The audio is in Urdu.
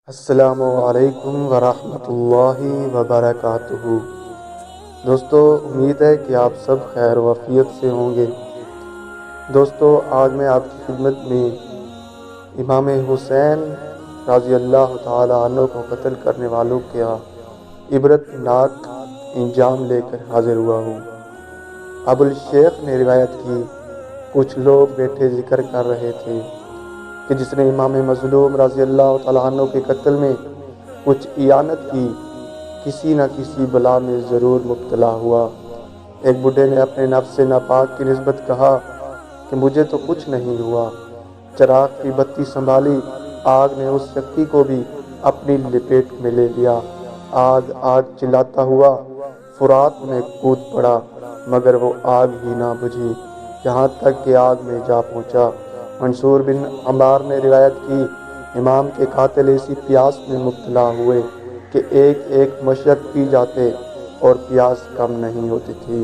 السلام علیکم ورحمۃ اللہ وبرکاتہ۔ دوستو، امید ہے کہ آپ سب خیر و عافیت سے ہوں گے۔ دوستو، آج میں آپ کی خدمت میں امام حسین رضی اللہ تعالی عنہ کو قتل کرنے والوں کا عبرت ناک انجام لے کر حاضر ہوا ہوں۔ ابو الشیخ نے روایت کی، کچھ لوگ بیٹھے ذکر کر رہے تھے کہ جس نے امام مظلوم رضی اللہ تعالیٰ عنہ کے قتل میں کچھ اعانت کی، کسی نہ کسی بلا میں ضرور مبتلا ہوا۔ ایک بوڑھے نے اپنے نفس ناپاک کی نسبت کہا کہ مجھے تو کچھ نہیں ہوا۔ چراغ کی بتی سنبھالی، آگ نے اس شخص کو بھی اپنی لپیٹ میں لے لیا۔ آگ آگ چلاتا ہوا فرات میں کود پڑا، مگر وہ آگ ہی نہ بجھی، یہاں تک کہ آگ میں جا پہنچا۔ منصور بن عمار نے روایت کی، امام کے قاتل ایسی پیاس میں مبتلا ہوئے کہ ایک ایک مشرق پی جاتے اور پیاس کم نہیں ہوتی تھی۔